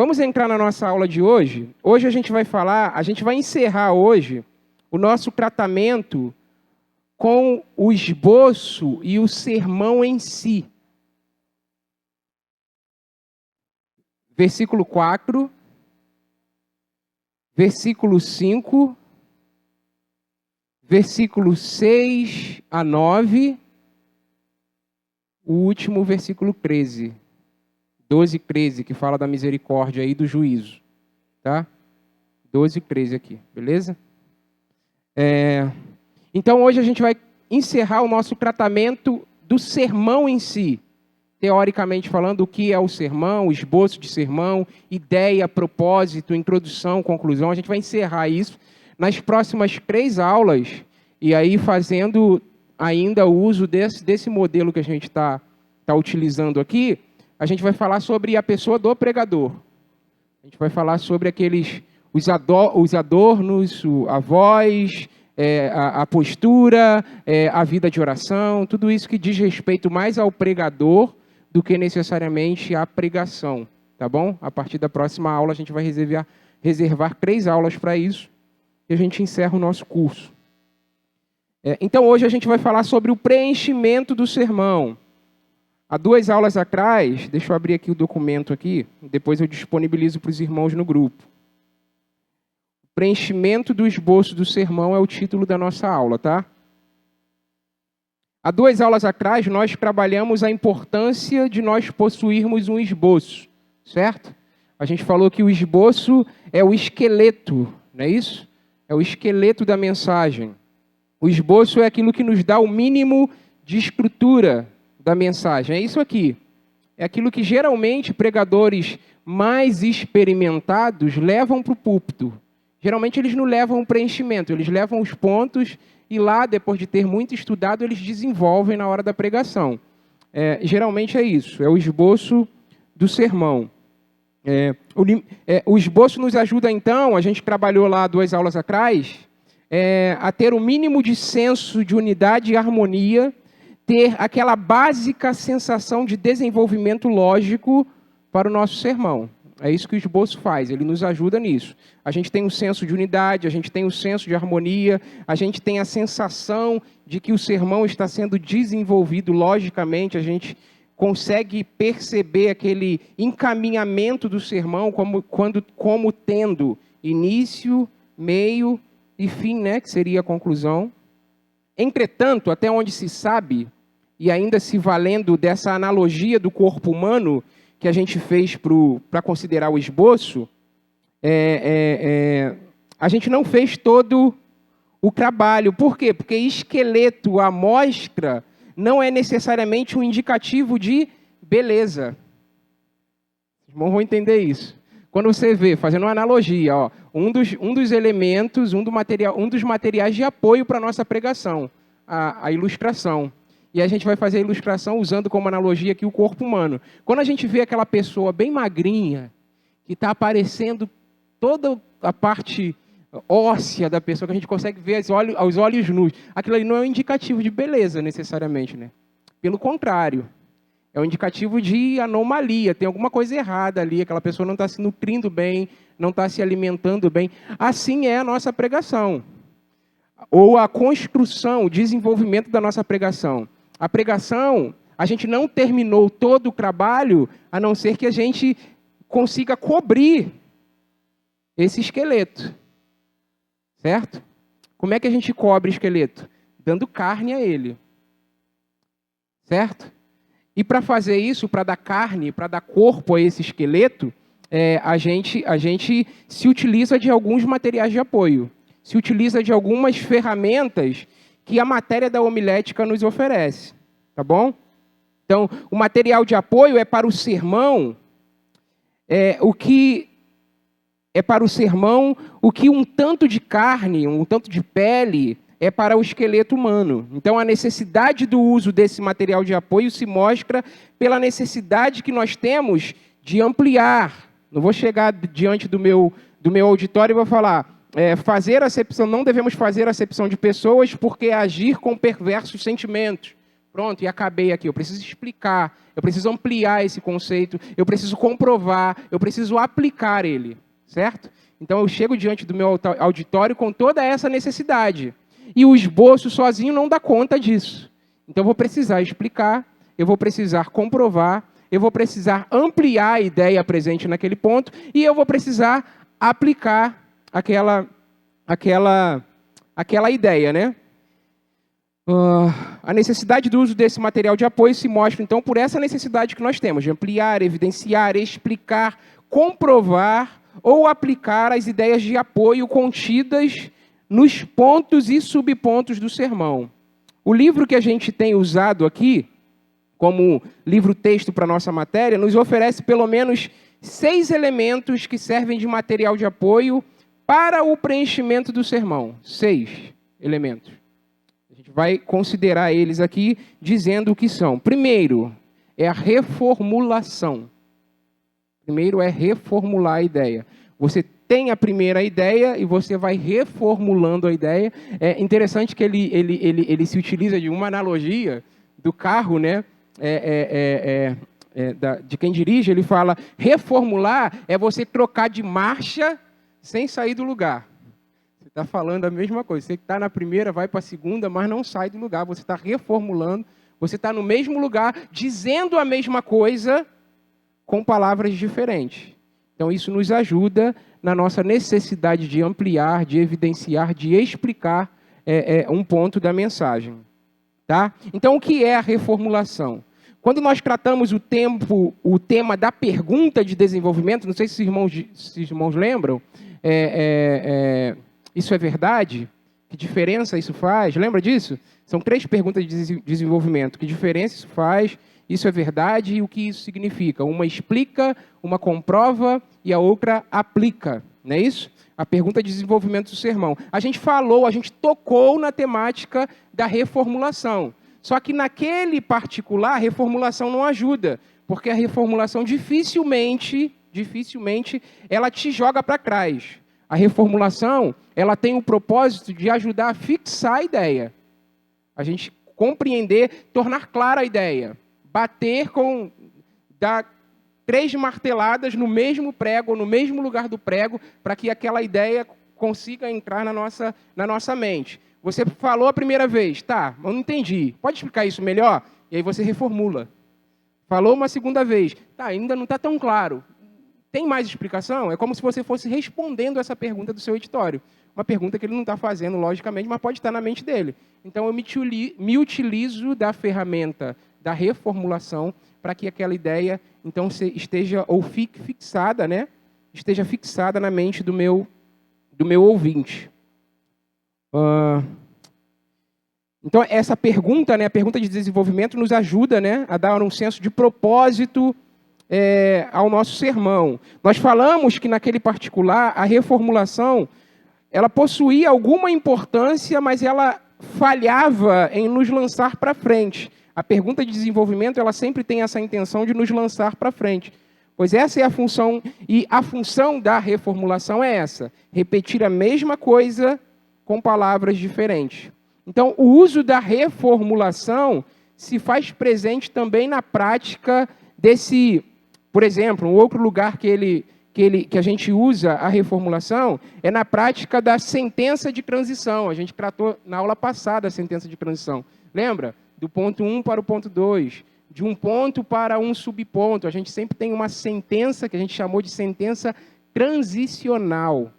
Vamos entrar na nossa aula de hoje. Hoje a gente vai encerrar hoje o nosso tratamento com o esboço e o sermão em si. Versículo 4, versículo 5, versículo 6 a 9, o último versículo 13. 12 e 13, que fala da misericórdia e do juízo. Tá? 12 e 13 aqui, beleza? Então, hoje a gente vai encerrar o nosso tratamento do sermão em si. Teoricamente falando, o que é o sermão, o esboço de sermão, ideia, propósito, introdução, conclusão. A gente vai encerrar isso nas próximas 3 aulas, e aí fazendo ainda o uso desse modelo que a gente está utilizando aqui. A gente vai falar sobre a pessoa do pregador. A gente vai falar sobre os adornos, a voz, a postura, a vida de oração, tudo isso que diz respeito mais ao pregador do que necessariamente à pregação, tá bom? A partir da próxima aula a gente vai reservar 3 aulas para isso e a gente encerra o nosso curso. Então hoje a gente vai falar sobre o preenchimento do sermão. Há 2 aulas atrás, deixa eu abrir aqui o documento aqui, depois eu disponibilizo para os irmãos no grupo. Preenchimento do esboço do sermão é o título da nossa aula, tá? Há 2 aulas atrás, nós trabalhamos a importância de nós possuirmos um esboço, certo? A gente falou que o esboço é o esqueleto, não é isso? É o esqueleto da mensagem. O esboço é aquilo que nos dá o mínimo de estrutura da mensagem. É isso aqui. É aquilo que geralmente pregadores mais experimentados levam para o púlpito. Geralmente eles não levam o preenchimento, eles levam os pontos e lá, depois de ter muito estudado, eles desenvolvem na hora da pregação. Geralmente é isso, é o esboço do sermão. O esboço nos ajuda, então, a gente trabalhou lá 2 aulas atrás, a ter o mínimo de senso de unidade e harmonia, ter aquela básica sensação de desenvolvimento lógico para o nosso sermão. É isso que o esboço faz, ele nos ajuda nisso. A gente tem um senso de unidade, a gente tem um senso de harmonia, a gente tem a sensação de que o sermão está sendo desenvolvido logicamente, a gente consegue perceber aquele encaminhamento do sermão como tendo início, meio e fim, né, que seria a conclusão. Entretanto, até onde se sabe, e ainda se valendo dessa analogia do corpo humano que a gente fez para considerar o esboço, a gente não fez todo o trabalho. Por quê? Porque esqueleto, amostra, não é necessariamente um indicativo de beleza. Os irmãos vão entender isso. Quando você vê, fazendo uma analogia, ó, um dos elementos, um dos materiais de apoio para a nossa pregação, a ilustração. E a gente vai fazer a ilustração usando como analogia aqui o corpo humano. Quando a gente vê aquela pessoa bem magrinha, que está aparecendo toda a parte óssea da pessoa, que a gente consegue ver aos olhos nus, aquilo ali não é um indicativo de beleza, necessariamente, né? Pelo contrário, é um indicativo de anomalia, tem alguma coisa errada ali, aquela pessoa não está se nutrindo bem, não está se alimentando bem. Assim é a nossa pregação. Ou a construção, o desenvolvimento da nossa pregação. A pregação, a gente não terminou todo o trabalho, a não ser que a gente consiga cobrir esse esqueleto. Certo? Como é que a gente cobre o esqueleto? Dando carne a ele. Certo? E para fazer isso, para dar carne, para dar corpo a esse esqueleto, a gente se utiliza de alguns materiais de apoio. Se utiliza de algumas ferramentas que a matéria da homilética nos oferece. Tá bom? Então, o material de apoio é para o sermão, o que um tanto de carne, um tanto de pele, é para o esqueleto humano. Então, a necessidade do uso desse material de apoio se mostra pela necessidade que nós temos de ampliar. Não vou chegar diante do meu auditório e vou falar, não devemos fazer acepção de pessoas porque agir com perversos sentimentos. Pronto, e acabei aqui. Eu preciso explicar, eu preciso ampliar esse conceito, eu preciso comprovar, eu preciso aplicar ele, certo? Então eu chego diante do meu auditório com toda essa necessidade. E o esboço sozinho não dá conta disso. Então eu vou precisar explicar, eu vou precisar comprovar, eu vou precisar ampliar a ideia presente naquele ponto e eu vou precisar aplicar aquela ideia, né? A necessidade do uso desse material de apoio se mostra, então, por essa necessidade que nós temos de ampliar, evidenciar, explicar, comprovar ou aplicar as ideias de apoio contidas nos pontos e subpontos do sermão. O livro que a gente tem usado aqui, como livro-texto para a nossa matéria, nos oferece pelo menos 6 elementos que servem de material de apoio para o preenchimento do sermão. 6 elementos. A gente vai considerar eles aqui dizendo o que são. Primeiro, é a reformulação. Primeiro é reformular a ideia. Você tem a primeira ideia e você vai reformulando a ideia. É interessante que ele se utiliza de uma analogia do carro, né? De quem dirige, ele fala, reformular é você trocar de marcha sem sair do lugar. Você está falando a mesma coisa. Você que está na primeira, vai para a segunda, mas não sai do lugar. Você está reformulando, você está no mesmo lugar, dizendo a mesma coisa com palavras diferentes. Então, isso nos ajuda na nossa necessidade de ampliar, de evidenciar, de explicar um ponto da mensagem. Tá? Então, o que é a reformulação? Quando nós tratamos o tema da pergunta de desenvolvimento, não sei se os irmãos lembram, isso é verdade? Que diferença isso faz? Lembra disso? São 3 perguntas de desenvolvimento. Que diferença isso faz? Isso é verdade e o que isso significa? Uma explica, uma comprova e a outra aplica. Não é isso? A pergunta de desenvolvimento do sermão. A gente tocou na temática da reformulação. Só que naquele particular, a reformulação não ajuda. Porque a reformulação dificilmente ela te joga para trás. A reformulação, ela tem o propósito de ajudar a fixar a ideia. A gente compreender, tornar clara a ideia. Dar 3 marteladas no mesmo prego, ou no mesmo lugar do prego, para que aquela ideia consiga entrar na nossa mente. Você falou a primeira vez, tá, eu não entendi. Pode explicar isso melhor? E aí você reformula. Falou uma segunda vez, tá, ainda não está tão claro. Tem mais explicação? É como se você fosse respondendo essa pergunta do seu auditório. Uma pergunta que ele não está fazendo, logicamente, mas pode estar na mente dele. Então, eu me utilizo da ferramenta da reformulação para que aquela ideia, então, esteja ou fique fixada, né? Esteja fixada na mente do meu ouvinte. Então, essa pergunta, né, a pergunta de desenvolvimento, nos ajuda, né, a dar um senso de propósito ao nosso sermão. Nós falamos que, naquele particular, a reformulação ela possuía alguma importância, mas ela falhava em nos lançar para frente. A pergunta de desenvolvimento, ela sempre tem essa intenção de nos lançar para frente. Pois essa é a função, e a função da reformulação é essa, repetir a mesma coisa com palavras diferentes. Então, o uso da reformulação se faz presente também na prática desse, por exemplo, um outro lugar que a gente usa a reformulação é na prática da sentença de transição. A gente tratou na aula passada a sentença de transição. Lembra? Do ponto 1 para o ponto 2. De um ponto para um subponto. A gente sempre tem uma sentença que a gente chamou de sentença transicional.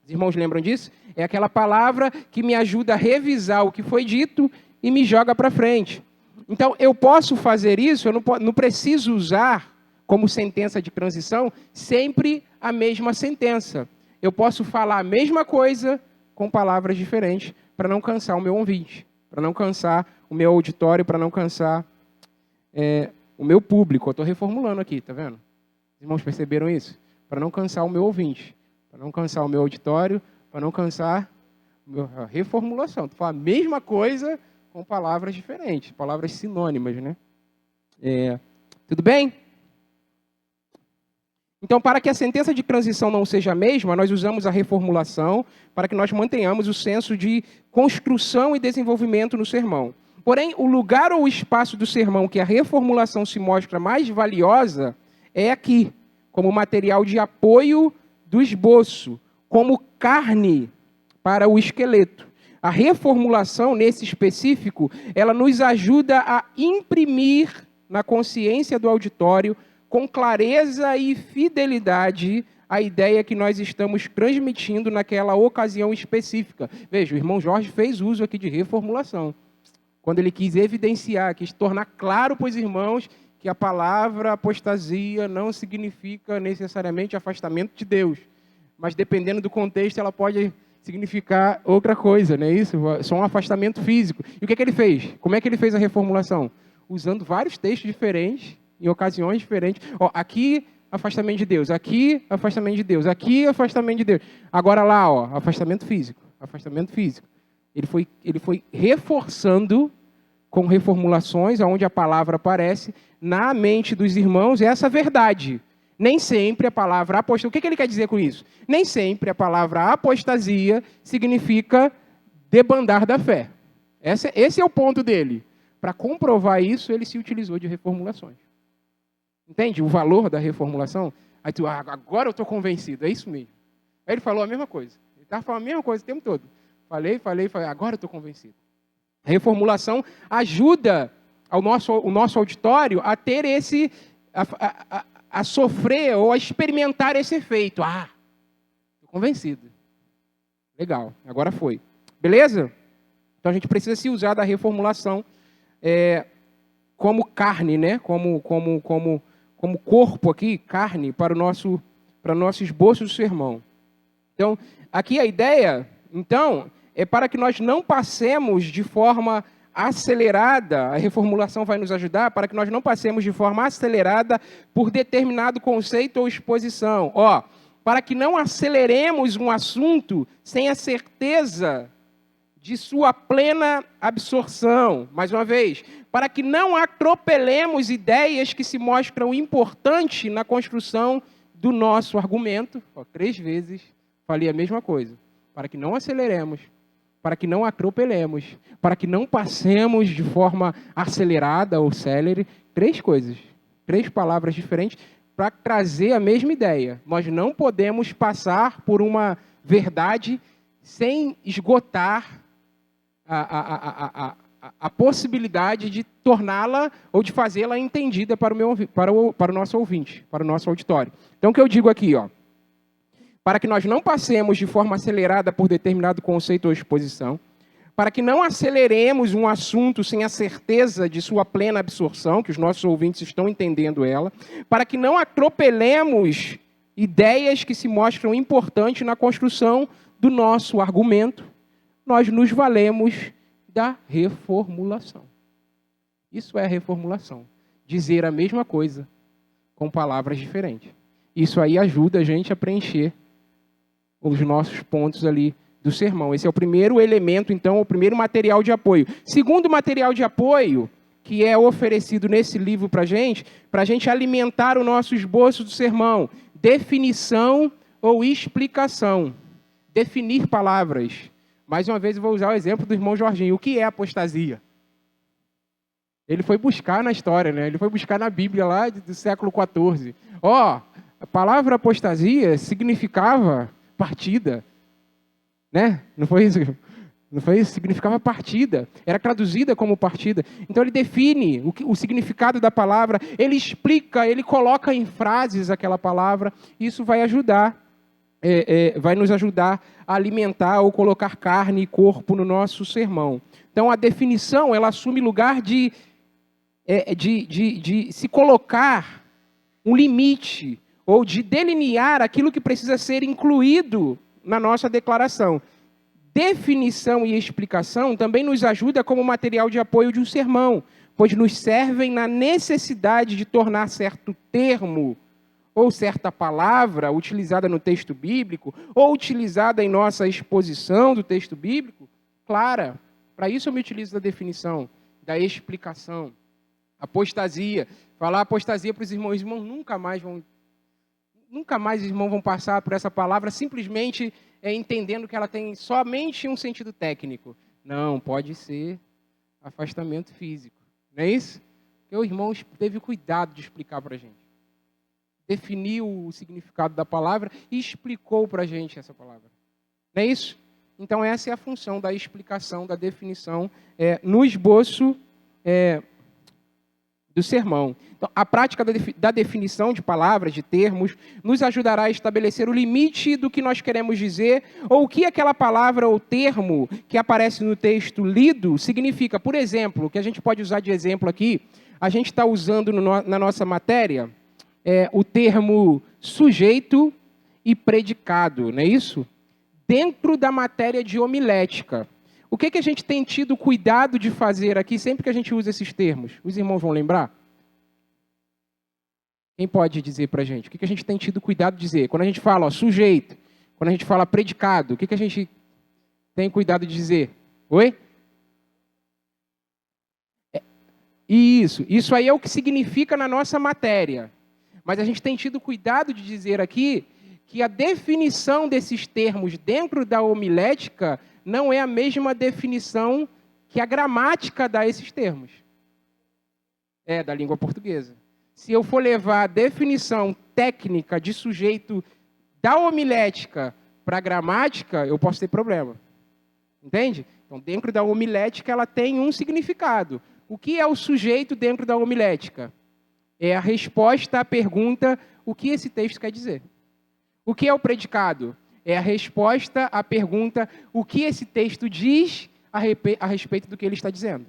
Os irmãos lembram disso? É aquela palavra que me ajuda a revisar o que foi dito e me joga para frente. Então, eu posso fazer isso, eu não preciso usar como sentença de transição, sempre a mesma sentença. Eu posso falar a mesma coisa com palavras diferentes para não cansar o meu ouvinte, para não cansar o meu auditório, para não cansar o meu público. Eu estou reformulando aqui, tá vendo? Os irmãos perceberam isso? Para não cansar o meu ouvinte, para não cansar o meu auditório, para não cansar a reformulação. Tu fala a mesma coisa com palavras diferentes, palavras sinônimas, né? Tudo bem? Então, para que a sentença de transição não seja a mesma, nós usamos a reformulação para que nós mantenhamos o senso de construção e desenvolvimento no sermão. Porém, o lugar ou o espaço do sermão que a reformulação se mostra mais valiosa é aqui, como material de apoio do esboço, como carne para o esqueleto. A reformulação, nesse específico, ela nos ajuda a imprimir na consciência do auditório, com clareza e fidelidade, a ideia que nós estamos transmitindo naquela ocasião específica. Veja, o irmão Jorge fez uso aqui de reformulação, quando ele quis evidenciar, quis tornar claro para os irmãos que a palavra apostasia não significa necessariamente afastamento de Deus, mas dependendo do contexto ela pode significar outra coisa, não é isso? Só um afastamento físico. E o que ele fez? Como é que ele fez a reformulação? Usando vários textos diferentes, em ocasiões diferentes. Ó, aqui, afastamento de Deus. Aqui, afastamento de Deus. Aqui, afastamento de Deus. Agora lá, ó, afastamento físico. Afastamento físico. Ele foi reforçando com reformulações, onde a palavra aparece, na mente dos irmãos, essa verdade. Nem sempre a palavra apostasia... O que ele quer dizer com isso? Nem sempre a palavra apostasia significa debandar da fé. Esse é o ponto dele. Para comprovar isso, ele se utilizou de reformulações. Entende o valor da reformulação? Aí tu, agora eu estou convencido, é isso mesmo. Aí ele falou a mesma coisa. Ele estava falando a mesma coisa o tempo todo. Falei, agora eu estou convencido. A reformulação ajuda o nosso auditório a ter esse... a sofrer ou a experimentar esse efeito. Estou convencido. Legal, agora foi. Beleza? Então a gente precisa se usar da reformulação como carne, né? Como corpo aqui, carne, para o nosso esboço do sermão. Então, aqui a ideia, então, é para que nós não passemos de forma acelerada, a reformulação vai nos ajudar, para que nós não passemos de forma acelerada por determinado conceito ou exposição. Para que não aceleremos um assunto sem a certeza de sua plena absorção. Mais uma vez, para que não atropelemos ideias que se mostram importantes na construção do nosso argumento. 3 vezes falei a mesma coisa. Para que não aceleremos, para que não atropelemos, para que não passemos de forma acelerada ou célere. 3 coisas, 3 palavras diferentes para trazer a mesma ideia. Nós não podemos passar por uma verdade sem esgotar a possibilidade de torná-la ou de fazê-la entendida para o nosso ouvinte, para o nosso auditório. Então, o que eu digo aqui, para que nós não passemos de forma acelerada por determinado conceito ou exposição, para que não aceleremos um assunto sem a certeza de sua plena absorção, que os nossos ouvintes estão entendendo ela, para que não atropelemos ideias que se mostram importantes na construção do nosso argumento, nós nos valemos da reformulação. Isso é reformulação. Dizer a mesma coisa com palavras diferentes. Isso aí ajuda a gente a preencher os nossos pontos ali do sermão. Esse é o primeiro elemento, então, o primeiro material de apoio. Segundo material de apoio, que é oferecido nesse livro para a gente alimentar o nosso esboço do sermão. Definição ou explicação. Definir palavras. Mais uma vez, eu vou usar o exemplo do irmão Jorginho. O que é apostasia? Ele foi buscar na história, né? Ele foi buscar na Bíblia lá do século XIV. A palavra apostasia significava partida. Né? Não foi isso? Não foi isso? Significava partida. Era traduzida como partida. Então ele define o significado da palavra, ele explica, ele coloca em frases aquela palavra. Isso vai ajudar. Vai nos ajudar a alimentar ou colocar carne e corpo no nosso sermão. Então, a definição, ela assume lugar de se colocar um limite ou de delinear aquilo que precisa ser incluído na nossa declaração. Definição e explicação também nos ajuda como material de apoio de um sermão, pois nos servem na necessidade de tornar certo termo ou certa palavra utilizada no texto bíblico, ou utilizada em nossa exposição do texto bíblico, clara. Para isso eu me utilizo da definição, da explicação. Apostasia. Falar apostasia para os irmãos nunca mais os irmãos vão passar por essa palavra simplesmente entendendo que ela tem somente um sentido técnico. Não, pode ser Afastamento físico. Não é isso? Porque o irmão teve cuidado de explicar para a gente. Definiu o significado da palavra e explicou para a gente essa palavra. Não é isso? Então, essa é a função da explicação, da definição no esboço do sermão. Então, a prática da definição de palavras, de termos, nos ajudará a estabelecer o limite do que nós queremos dizer ou o que aquela palavra ou termo que aparece no texto lido significa. Por exemplo, que a gente pode usar de exemplo aqui, a gente está usando na nossa matéria o termo sujeito e predicado, não é isso? Dentro da matéria de homilética. O que a gente tem tido cuidado de fazer aqui sempre que a gente usa esses termos? Os irmãos vão lembrar? Quem pode dizer para a gente? O que a gente tem tido cuidado de dizer? Quando a gente fala sujeito, quando a gente fala predicado, o que a gente tem cuidado de dizer? Oi? Isso aí é o que significa na nossa matéria. Mas a gente tem tido cuidado de dizer aqui que a definição desses termos dentro da homilética não é a mesma definição que a gramática dá a esses termos. Da língua portuguesa. Se eu for levar a definição técnica de sujeito da homilética para a gramática, eu posso ter problema. Entende? Então, dentro da homilética, ela tem um significado. O que é o sujeito dentro da homilética? É a resposta à pergunta, o que esse texto quer dizer. O que é o predicado? É a resposta à pergunta, o que esse texto diz a respeito do que ele está dizendo.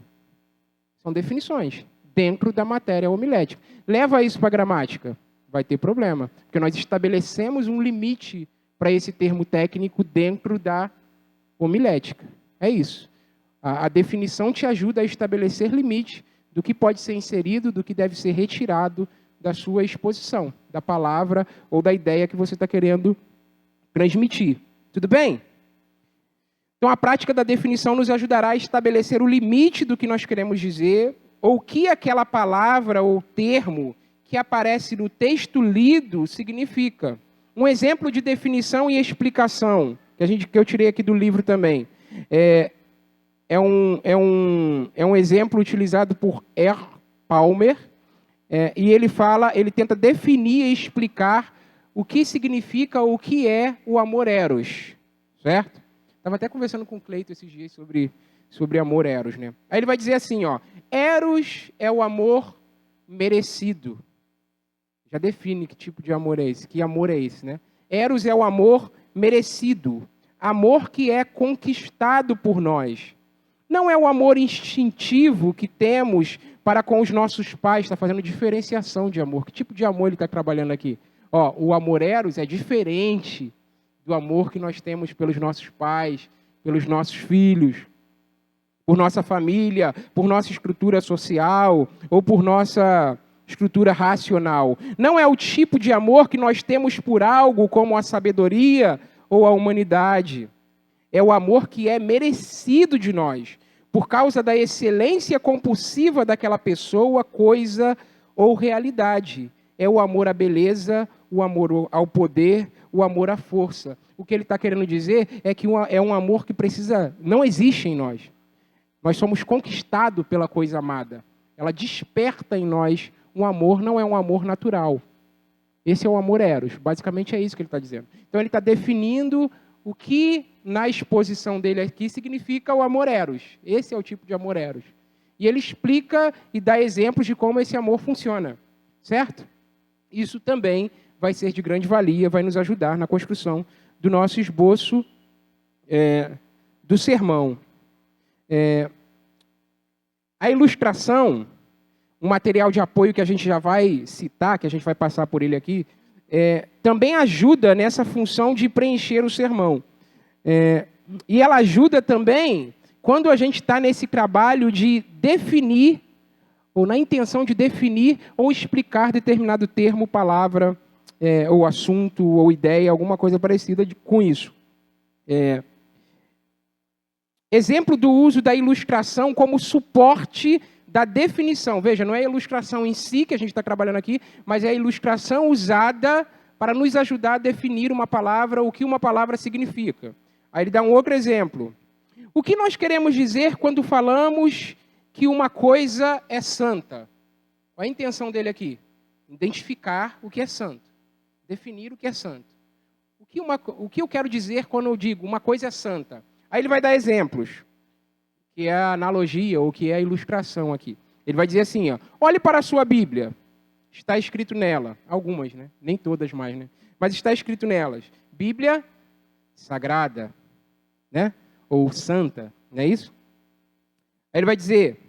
São definições dentro da matéria homilética. Leva isso para a gramática, vai ter problema, porque nós estabelecemos um limite para esse termo técnico dentro da homilética. É isso. A definição te ajuda a estabelecer limite do que pode ser inserido, do que deve ser retirado da sua exposição, da palavra ou da ideia que você está querendo transmitir. Tudo bem? Então, a prática da definição nos ajudará a estabelecer o limite do que nós queremos dizer, ou o que aquela palavra ou termo que aparece no texto lido significa. Um exemplo de definição e explicação, que eu tirei aqui do livro também, é um exemplo utilizado por R. Palmer, e ele tenta definir e explicar o que significa, o que é o amor eros, certo? Estava até conversando com o Cleito esses dias sobre amor eros, né? Aí ele vai dizer assim, eros é o amor merecido. Já define que tipo de amor é esse, que amor é esse, né? Eros é o amor merecido, amor que é conquistado por nós. Não é o amor instintivo que temos para com os nossos pais, está fazendo diferenciação de amor. Que tipo de amor ele está trabalhando aqui? O amor eros é diferente do amor que nós temos pelos nossos pais, pelos nossos filhos, por nossa família, por nossa estrutura social ou por nossa estrutura racional. Não é o tipo de amor que nós temos por algo como a sabedoria ou a humanidade. É o amor que é merecido de nós, por causa da excelência compulsiva daquela pessoa, coisa ou realidade. É o amor à beleza, o amor ao poder, o amor à força. O que ele está querendo dizer é que é um amor que não existe em nós. Nós somos conquistados pela coisa amada. Ela desperta em nós um amor, não é um amor natural. Esse é o amor eros. Basicamente é isso que ele está dizendo. Então ele está definindo o que na exposição dele aqui significa o amor eros. Esse é o tipo de amor eros. E ele explica e dá exemplos de como esse amor funciona. Certo? Isso também vai ser de grande valia, vai nos ajudar na construção do nosso esboço do sermão. A ilustração, um material de apoio que a gente já vai citar, que a gente vai passar por ele aqui, também ajuda nessa função de preencher o sermão. E ela ajuda também quando a gente está nesse trabalho de definir, ou na intenção de definir ou explicar determinado termo, palavra, ou assunto, ou ideia, alguma coisa parecida com isso. Exemplo do uso da ilustração como suporte da definição. Veja, não é a ilustração em si que a gente está trabalhando aqui, mas é a ilustração usada para nos ajudar a definir uma palavra, o que uma palavra significa. Aí ele dá um outro exemplo. O que nós queremos dizer quando falamos que uma coisa é santa. Qual é a intenção dele aqui? Identificar o que é santo. Definir o que é santo. O que eu quero dizer quando eu digo uma coisa é santa? Aí ele vai dar exemplos, que é a analogia ou que é a ilustração aqui. Ele vai dizer assim, ó, olhe para a sua Bíblia. Está escrito nela, algumas, né? Nem todas mais, né? Mas está escrito nelas. Bíblia sagrada, né? Ou santa, não é isso? Aí ele vai dizer,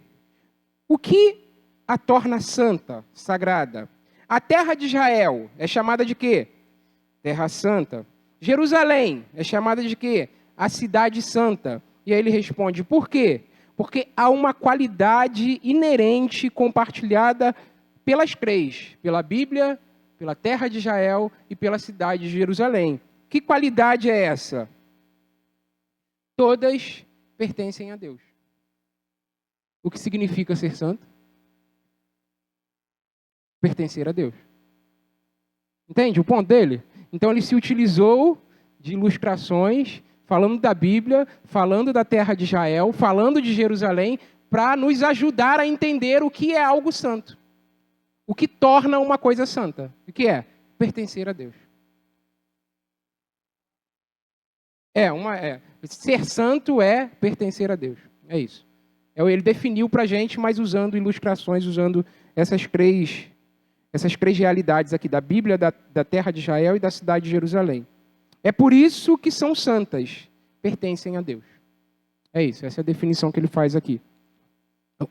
o que a torna santa, sagrada? A terra de Israel é chamada de quê? Terra santa. Jerusalém é chamada de quê? A cidade santa. E aí ele responde, por quê? Porque há uma qualidade inerente compartilhada pelas três, pela Bíblia, pela terra de Israel e pela cidade de Jerusalém. Que qualidade é essa? Todas pertencem a Deus. O que significa ser santo? Pertencer a Deus. Entende o ponto dele? Então ele se utilizou de ilustrações, falando da Bíblia, falando da terra de Israel, falando de Jerusalém, para nos ajudar a entender o que é algo santo. O que torna uma coisa santa. O que é? Pertencer a Deus. Ser santo é pertencer a Deus. É isso. Ele definiu para a gente, mas usando ilustrações, usando essas três realidades aqui, da Bíblia, da terra de Israel e da cidade de Jerusalém. É por isso que são santas, pertencem a Deus. É isso, essa é a definição que ele faz aqui.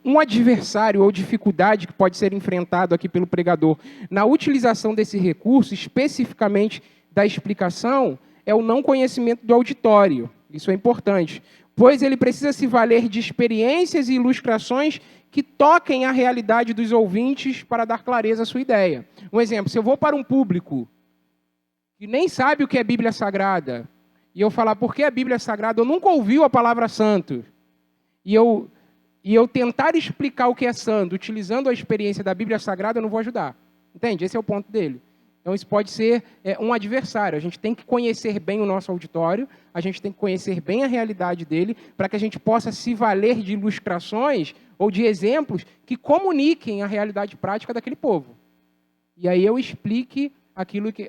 Um adversário ou dificuldade que pode ser enfrentado aqui pelo pregador na utilização desse recurso, especificamente da explicação, é o não conhecimento do auditório. Isso é importante, pois ele precisa se valer de experiências e ilustrações que toquem a realidade dos ouvintes para dar clareza à sua ideia. Um exemplo, se eu vou para um público que nem sabe o que é Bíblia Sagrada, e eu falar por que a Bíblia é Sagrada, eu nunca ouviu a palavra santo, e eu tentar explicar o que é santo, utilizando a experiência da Bíblia Sagrada, eu não vou ajudar. Entende? Esse é o ponto dele. Então, isso pode ser um adversário. A gente tem que conhecer bem o nosso auditório, a gente tem que conhecer bem a realidade dele, para que a gente possa se valer de ilustrações ou de exemplos que comuniquem a realidade prática daquele povo. E aí eu explique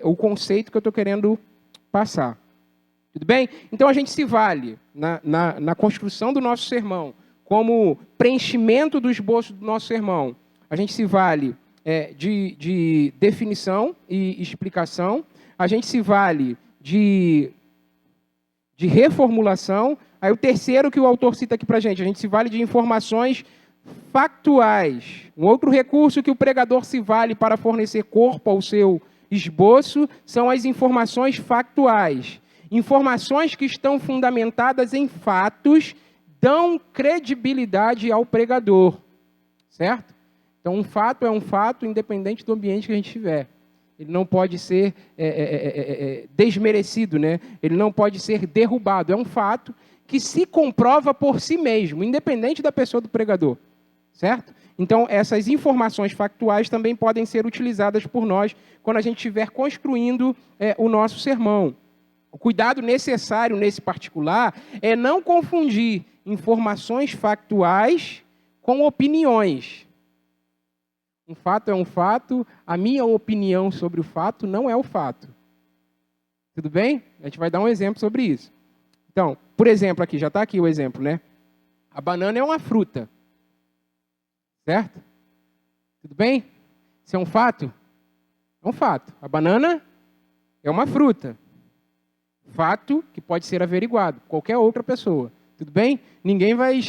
o conceito que eu estou querendo passar. Tudo bem? Então, a gente se vale na construção do nosso sermão, como preenchimento do esboço do nosso sermão. A gente se vale de definição e explicação. A gente se vale de reformulação. Aí o terceiro que o autor cita aqui para a gente se vale de informações factuais. Um outro recurso que o pregador se vale para fornecer corpo ao seu esboço são as informações factuais. Informações que estão fundamentadas em fatos dão credibilidade ao pregador, certo? Então, um fato é um fato, independente do ambiente que a gente estiver. Ele não pode ser desmerecido, né? Ele não pode ser derrubado. É um fato que se comprova por si mesmo, independente da pessoa do pregador, certo? Então, essas informações factuais também podem ser utilizadas por nós quando a gente estiver construindo o nosso sermão. O cuidado necessário nesse particular é não confundir informações factuais com opiniões. Um fato é um fato, a minha opinião sobre o fato não é o fato. Tudo bem? A gente vai dar um exemplo sobre isso. Então, por exemplo, aqui, já está aqui o exemplo, né? A banana é uma fruta. Certo? Tudo bem? Isso é um fato? É um fato. A banana é uma fruta. Fato que pode ser averiguado. Qualquer outra pessoa. Tudo bem? Ninguém vai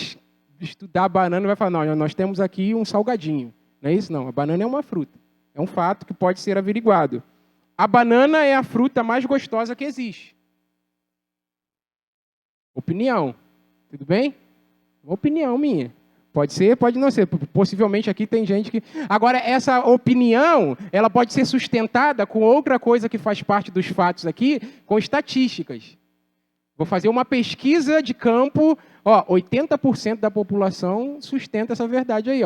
estudar a banana e vai falar, não, nós temos aqui um salgadinho. Não é isso? Não. A banana é uma fruta. É um fato que pode ser averiguado. A banana é a fruta mais gostosa que existe. Opinião. Tudo bem? Uma opinião minha. Pode ser, pode não ser. Possivelmente aqui tem gente que... Agora, essa opinião, ela pode ser sustentada com outra coisa que faz parte dos fatos aqui, com estatísticas. Vou fazer uma pesquisa de campo, 80% da população sustenta essa verdade aí.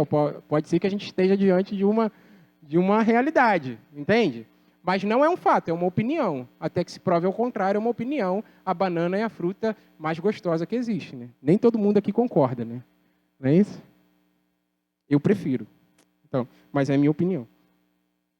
Pode ser que a gente esteja diante de uma realidade, entende? Mas não é um fato, é uma opinião. Até que se prove ao contrário, é uma opinião. A banana é a fruta mais gostosa que existe, né? Nem todo mundo aqui concorda, né? Não é isso? Eu prefiro. Então, mas é a minha opinião.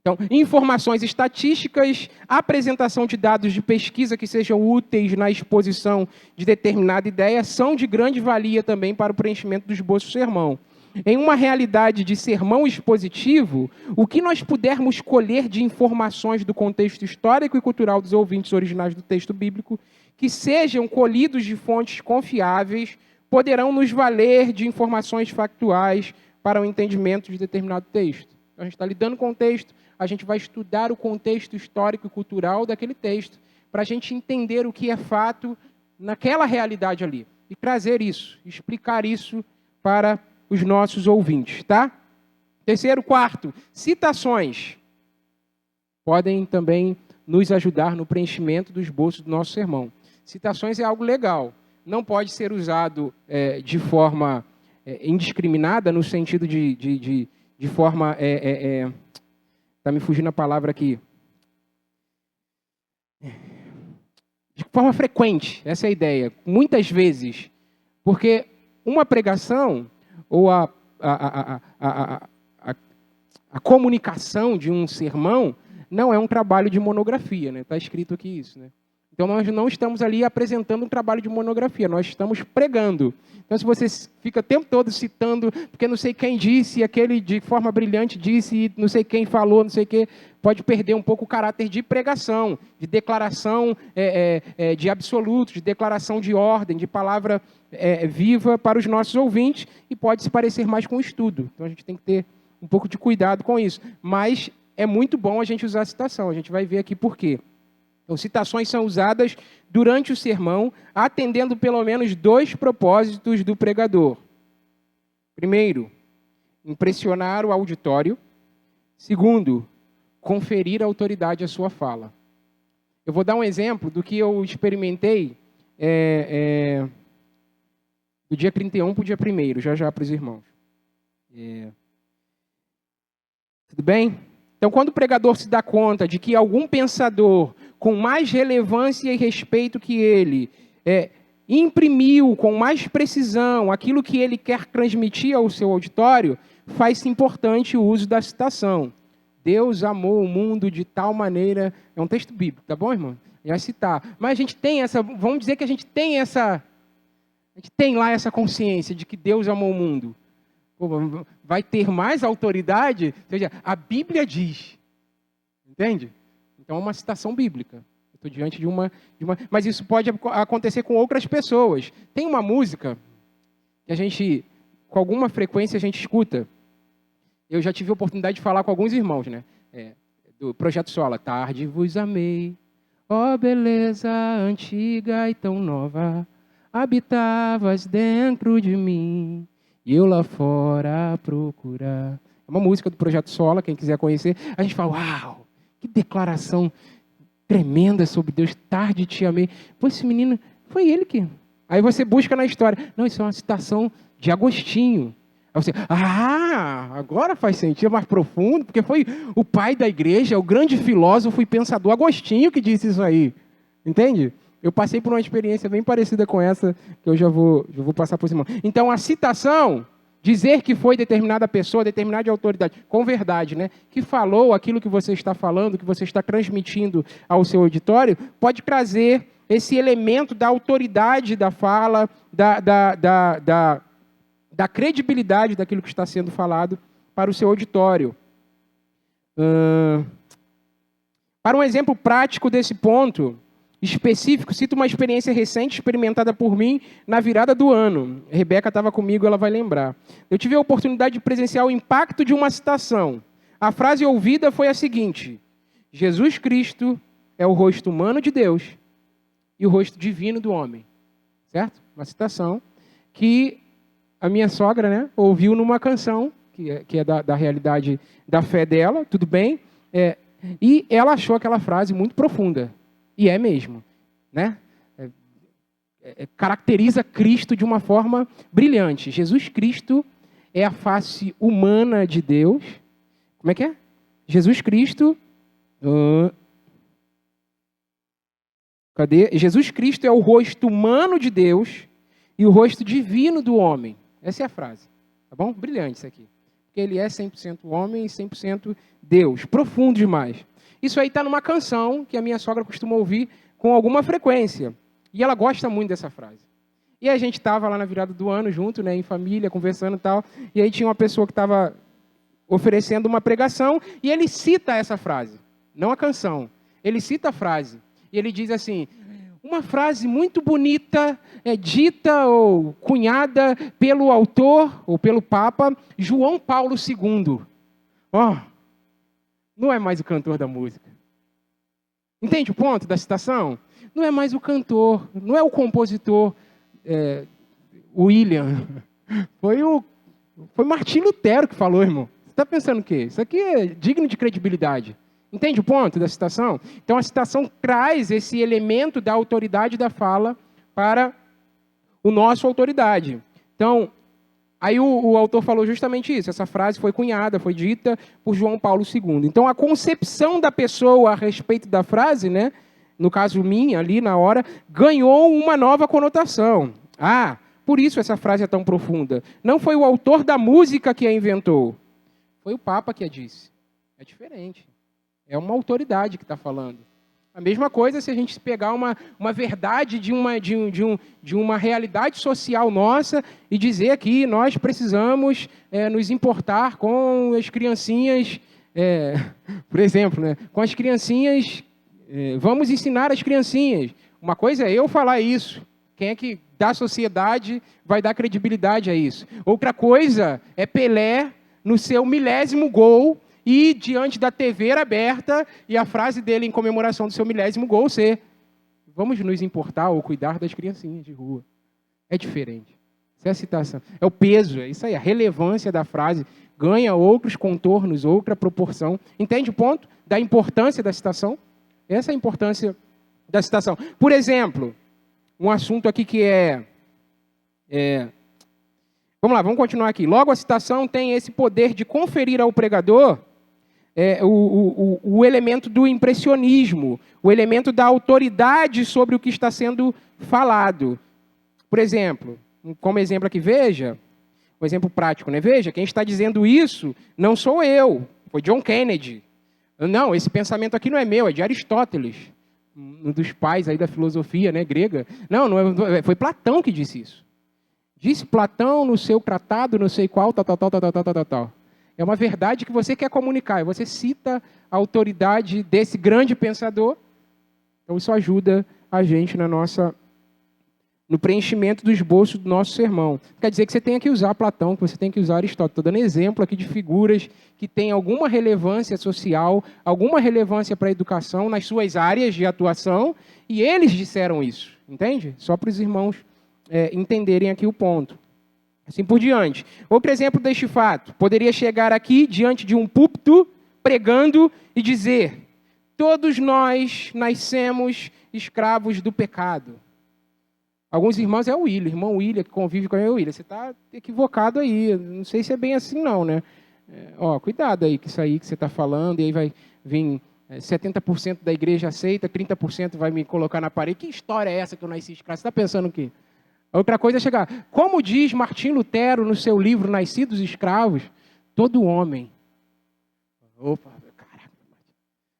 Então, informações estatísticas, apresentação de dados de pesquisa que sejam úteis na exposição de determinada ideia são de grande valia também para o preenchimento do esboço do sermão. Em uma realidade de sermão expositivo, o que nós pudermos colher de informações do contexto histórico e cultural dos ouvintes originais do texto bíblico, que sejam colhidos de fontes confiáveis, poderão nos valer de informações factuais para o entendimento de determinado texto. Então, a gente está lidando com o texto, a gente vai estudar o contexto histórico e cultural daquele texto, para a gente entender o que é fato naquela realidade ali. E trazer isso, explicar isso para os nossos ouvintes, tá? Terceiro, quarto, citações podem também nos ajudar no preenchimento do esboço do nosso sermão. Citações é algo legal. Não pode ser usado de forma indiscriminada, no sentido de forma... Está me fugindo a palavra aqui. De forma frequente, essa é a ideia. Muitas vezes. Porque uma pregação, ou a comunicação de um sermão, não é um trabalho de monografia, né? Está escrito aqui isso, né? Então, nós não estamos ali apresentando um trabalho de monografia, nós estamos pregando. Então, se você fica o tempo todo citando, porque não sei quem disse, aquele de forma brilhante disse, não sei quem falou, não sei o quê, pode perder um pouco o caráter de pregação, de declaração de absolutos, de declaração de ordem, de palavra viva para os nossos ouvintes, e pode se parecer mais com o estudo. Então, a gente tem que ter um pouco de cuidado com isso. Mas é muito bom a gente usar a citação, a gente vai ver aqui por quê. Então, citações são usadas durante o sermão, atendendo pelo menos 2 propósitos do pregador. Primeiro, impressionar o auditório. Segundo, conferir autoridade à sua fala. Eu vou dar um exemplo do que eu experimentei do dia 31 para o dia 1º, já para os irmãos. Tudo bem? Então, quando o pregador se dá conta de que algum pensador com mais relevância e respeito que ele imprimiu com mais precisão aquilo que ele quer transmitir ao seu auditório, faz-se importante o uso da citação. Deus amou o mundo de tal maneira... É um texto bíblico, tá bom, irmão? Já citar. Mas a gente tem essa... Vamos dizer que a gente tem essa... A gente tem lá essa consciência de que Deus amou o mundo. Vai ter mais autoridade? Ou seja, a Bíblia diz. Entende? Então é uma citação bíblica. Eu estou diante de uma... Mas isso pode acontecer com outras pessoas. Tem uma música que a gente, com alguma frequência, a gente escuta. Eu já tive a oportunidade de falar com alguns irmãos, né? Do Projeto Sola. Tarde vos amei, ó beleza antiga e tão nova, habitavas dentro de mim, e eu lá fora a procurar. É uma música do Projeto Sola, quem quiser conhecer. A gente fala, uau, que declaração tremenda sobre Deus. Tarde te amei. Pô, esse menino, foi ele que... Aí você busca na história. Não, isso é uma citação de Agostinho. Aí você, agora faz sentido, mais profundo, porque foi o pai da igreja, o grande filósofo e pensador Agostinho que disse isso aí. Entende? Eu passei por uma experiência bem parecida com essa, que eu já vou passar por cima. Então, a citação, dizer que foi determinada pessoa, determinada autoridade, com verdade, né, que falou aquilo que você está falando, que você está transmitindo ao seu auditório, pode trazer esse elemento da autoridade da fala, da credibilidade daquilo que está sendo falado para o seu auditório. Para um exemplo prático desse ponto específico, cito uma experiência recente experimentada por mim na virada do ano. A Rebeca estava comigo, ela vai lembrar. Eu tive a oportunidade de presenciar o impacto de uma citação. A frase ouvida foi a seguinte: Jesus Cristo é o rosto humano de Deus e o rosto divino do homem. Certo? Uma citação que a minha sogra, né, ouviu numa canção, que é da realidade da fé dela, tudo bem? E ela achou aquela frase muito profunda. E é mesmo. Né? Caracteriza Cristo de uma forma brilhante. Jesus Cristo é a face humana de Deus. Como é que é? Jesus Cristo... Cadê? Jesus Cristo é o rosto humano de Deus e o rosto divino do homem. Essa é a frase. Tá bom? Brilhante isso aqui. porque ele é 100% homem e 100% Deus. Profundo demais. Isso aí está numa canção que a minha sogra costuma ouvir com alguma frequência. E ela gosta muito dessa frase. E a gente estava lá na virada do ano junto, né, em família, conversando e tal. E aí tinha uma pessoa que estava oferecendo uma pregação e ele cita essa frase. Não a canção. Ele cita a frase. E ele diz assim, uma frase muito bonita, dita ou cunhada pelo autor, ou pelo Papa, João Paulo II. Não é mais o cantor da música. Entende o ponto da citação? Não é mais o cantor, não é o compositor William. Foi Martim Lutero que falou, irmão. Você está pensando o quê? Isso aqui é digno de credibilidade. Entende o ponto da citação? Então, a citação traz esse elemento da autoridade da fala para o nosso autoridade. Então, aí o autor falou justamente isso. Essa frase foi cunhada, foi dita por João Paulo II. Então, a concepção da pessoa a respeito da frase, né, no caso minha, ali na hora, ganhou uma nova conotação. Por isso essa frase é tão profunda. Não foi o autor da música que a inventou. Foi o Papa que a disse. É diferente. É uma autoridade que está falando. A mesma coisa se a gente pegar uma verdade de uma realidade social nossa e dizer que nós precisamos nos importar com as criancinhas, por exemplo, né, com as criancinhas, vamos ensinar as criancinhas. Uma coisa é eu falar isso. Quem é que da sociedade vai dar credibilidade a isso? Outra coisa é Pelé no seu 1000º gol e diante da TV aberta e a frase dele em comemoração do seu 1000º gol ser: vamos nos importar ou cuidar das criancinhas de rua. É diferente. Essa é a citação. É o peso, é isso aí. A relevância da frase ganha outros contornos, outra proporção. Entende o ponto da importância da citação? Essa é a importância da citação. Por exemplo, um assunto aqui que vamos lá, vamos continuar aqui. Logo, a citação tem esse poder de conferir ao pregador o elemento do impressionismo, o elemento da autoridade sobre o que está sendo falado. Por exemplo, como exemplo aqui, veja, um exemplo prático, né? Veja, quem está dizendo isso não sou eu, foi John Kennedy. Não, esse pensamento aqui não é meu, é de Aristóteles, um dos pais aí da filosofia, né, grega. Não, foi Platão que disse isso. Disse Platão no seu tratado, não sei qual, tal. É uma verdade que você quer comunicar, e você cita a autoridade desse grande pensador. Então, isso ajuda a gente no preenchimento do esboço do nosso sermão. Quer dizer que você tem que usar Platão, que você tem que usar Aristóteles. Estou dando exemplo aqui de figuras que têm alguma relevância social, alguma relevância para a educação nas suas áreas de atuação, e eles disseram isso, entende? Só para os irmãos entenderem aqui o ponto. Assim por diante. Outro exemplo deste fato. Poderia chegar aqui diante de um púlpito, pregando e dizer: todos nós nascemos escravos do pecado. Alguns irmãos é o irmão William, que convive com o William. Você está equivocado aí. Não sei se é bem assim não, né? Cuidado aí com isso aí que você está falando, e aí vai vir 70% da igreja aceita, 30% vai me colocar na parede. Que história é essa que eu nasci escravo? Você está pensando o quê? Outra coisa é chegar, como diz Martim Lutero no seu livro Nascidos Escravos, todo homem. Opa, caraca.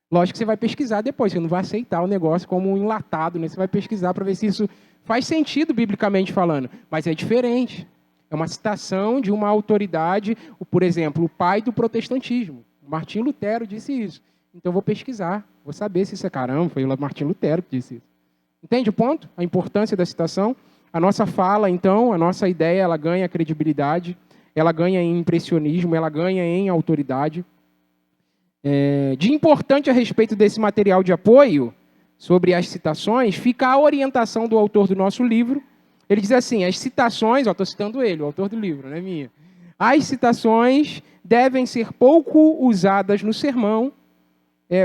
Lógico que você vai pesquisar depois, você não vai aceitar o negócio como um enlatado, né? Você vai pesquisar para ver se isso faz sentido biblicamente falando, mas é diferente. É uma citação de uma autoridade, por exemplo, o pai do protestantismo. Martim Lutero disse isso. Então eu vou pesquisar, vou saber se isso é caramba, foi o Martim Lutero que disse isso. Entende o ponto? A importância da citação? A nossa fala, então, a nossa ideia, ela ganha credibilidade, ela ganha em impressionismo, ela ganha em autoridade. De importante a respeito desse material de apoio, sobre as citações, fica a orientação do autor do nosso livro. Ele diz assim, as citações, estou citando ele, o autor do livro, não é minha. As citações devem ser pouco usadas no sermão,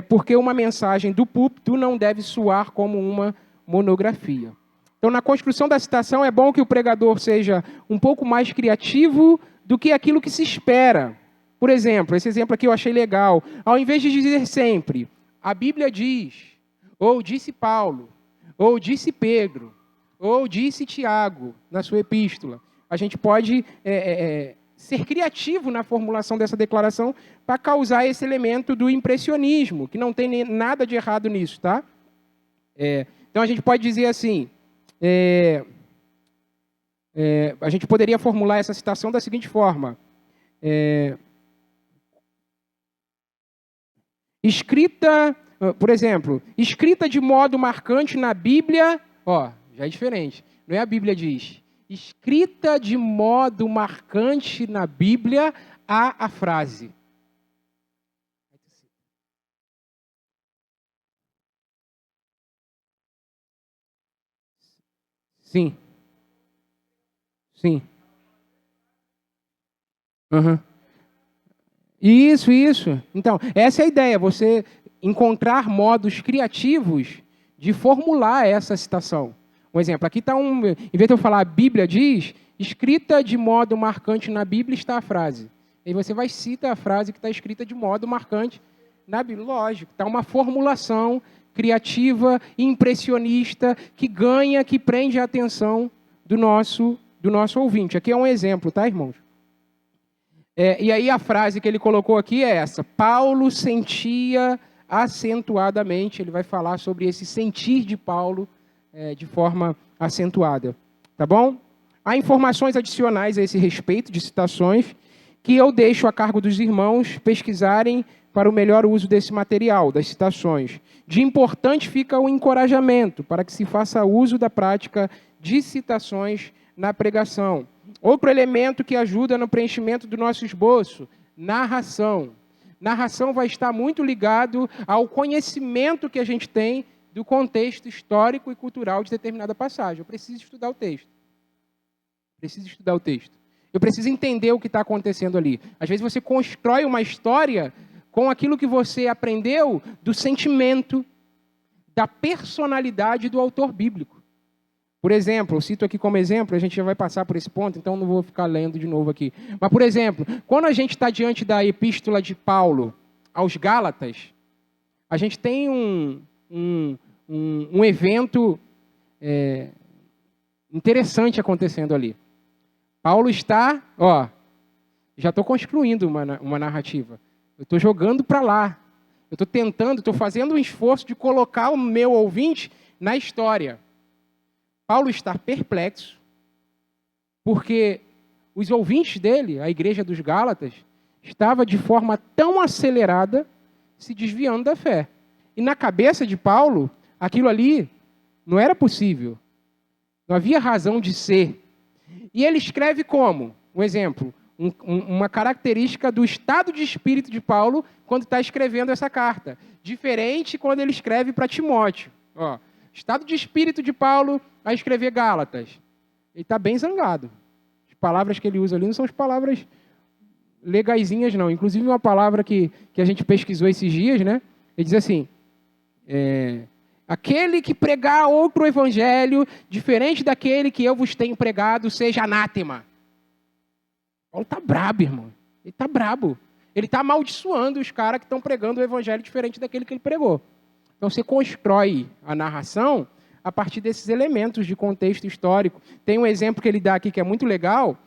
porque uma mensagem do púlpito não deve soar como uma monografia. Então, na construção da citação, é bom que o pregador seja um pouco mais criativo do que aquilo que se espera. Por exemplo, esse exemplo aqui eu achei legal. Ao invés de dizer sempre, a Bíblia diz, ou disse Paulo, ou disse Pedro, ou disse Tiago, na sua epístola, a gente pode ser criativo na formulação dessa declaração para causar esse elemento do impressionismo, que não tem nada de errado nisso, tá? Então a gente pode dizer assim, a gente poderia formular essa citação da seguinte forma: escrita, por exemplo, escrita de modo marcante na Bíblia, já é diferente. Não é a Bíblia diz. Escrita de modo marcante na Bíblia há a frase. Sim. Sim. Uhum. Isso. Então, essa é a ideia, você encontrar modos criativos de formular essa citação. Um exemplo, aqui está em vez de eu falar a Bíblia diz, escrita de modo marcante na Bíblia está a frase. Aí você vai citar a frase que está escrita de modo marcante na Bíblia. Lógico, está uma formulação criativa, impressionista, que ganha, que prende a atenção do nosso ouvinte. Aqui é um exemplo, tá, irmãos? E aí a frase que ele colocou aqui é essa: Paulo sentia acentuadamente. Ele vai falar sobre esse sentir de Paulo de forma acentuada. Tá bom? Há informações adicionais a esse respeito, de citações, que eu deixo a cargo dos irmãos pesquisarem para o melhor uso desse material, das citações. De importante fica o encorajamento para que se faça uso da prática de citações na pregação. Outro elemento que ajuda no preenchimento do nosso esboço, narração. Narração vai estar muito ligado ao conhecimento que a gente tem do contexto histórico e cultural de determinada passagem. Eu preciso estudar o texto. Eu preciso entender o que está acontecendo ali. Às vezes você constrói uma história com aquilo que você aprendeu do sentimento, da personalidade do autor bíblico. Por exemplo, eu cito aqui como exemplo, a gente já vai passar por esse ponto, então não vou ficar lendo de novo aqui. Mas, por exemplo, quando a gente está diante da epístola de Paulo aos Gálatas, a gente tem um evento interessante acontecendo ali. Paulo está, já estou construindo uma narrativa. Eu estou jogando para lá. Eu estou fazendo um esforço de colocar o meu ouvinte na história. Paulo está perplexo, porque os ouvintes dele, a igreja dos Gálatas, estava de forma tão acelerada se desviando da fé. E na cabeça de Paulo, aquilo ali não era possível. Não havia razão de ser. E ele escreve como? Um exemplo, uma característica do estado de espírito de Paulo quando está escrevendo essa carta. Diferente quando ele escreve para Timóteo. Estado de espírito de Paulo a escrever Gálatas. Ele está bem zangado. As palavras que ele usa ali não são as palavras legaisinhas, não. Inclusive, uma palavra que a gente pesquisou esses dias, né? Ele diz assim, aquele que pregar outro evangelho, diferente daquele que eu vos tenho pregado, seja anátema. Paulo está brabo, irmão. Ele está brabo. Ele está amaldiçoando os caras que estão pregando o evangelho diferente daquele que ele pregou. Então, você constrói a narração a partir desses elementos de contexto histórico. Tem um exemplo que ele dá aqui que é muito legal,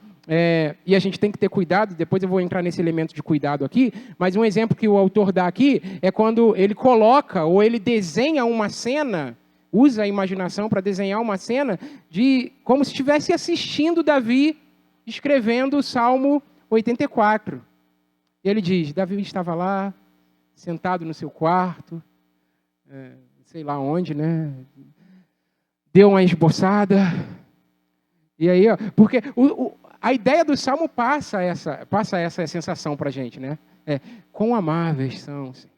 e a gente tem que ter cuidado, depois eu vou entrar nesse elemento de cuidado aqui, mas um exemplo que o autor dá aqui é quando ele coloca ou ele desenha uma cena, usa a imaginação para desenhar uma cena de como se estivesse assistindo Davi escrevendo o Salmo 84. E ele diz, Davi estava lá, sentado no seu quarto, sei lá onde, né? Deu uma esboçada. E aí, porque a ideia do Salmo passa essa sensação para a gente, né? Quão amáveis são, Senhor.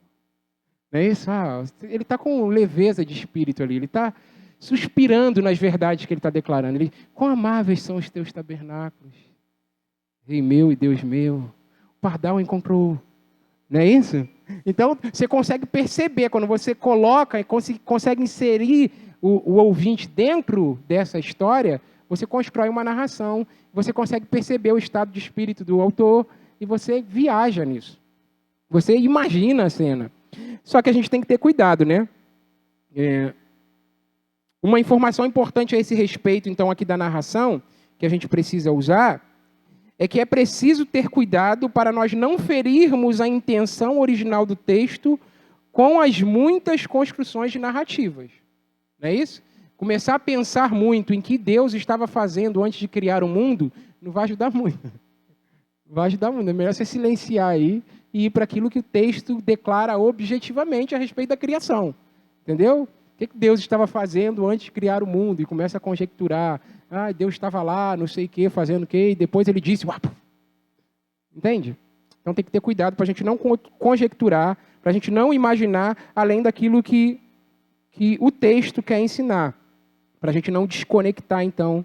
Não é isso? Ele está com leveza de espírito ali, ele está suspirando nas verdades que ele está declarando. Quão amáveis são os teus tabernáculos, Rei meu e Deus meu. O pardal encontrou. Não é isso? Então, você consegue perceber, quando você coloca e consegue inserir o ouvinte dentro dessa história, você constrói uma narração, você consegue perceber o estado de espírito do autor e você viaja nisso. Você imagina a cena. Só que a gente tem que ter cuidado, né? Uma informação importante a esse respeito, então, aqui da narração, que a gente precisa usar, é que é preciso ter cuidado para nós não ferirmos a intenção original do texto com as muitas construções de narrativas. Não é isso? Começar a pensar muito em que Deus estava fazendo antes de criar o mundo não vai ajudar muito. Não vai ajudar muito. É melhor você silenciar aí e ir para aquilo que o texto declara objetivamente a respeito da criação. Entendeu? O que Deus estava fazendo antes de criar o mundo? E começa a conjecturar. Ah, Deus estava lá, não sei o quê, fazendo o quê, e depois ele disse... Uau! Entende? Então tem que ter cuidado para a gente não conjecturar, para a gente não imaginar além daquilo que o texto quer ensinar. Para a gente não desconectar, então,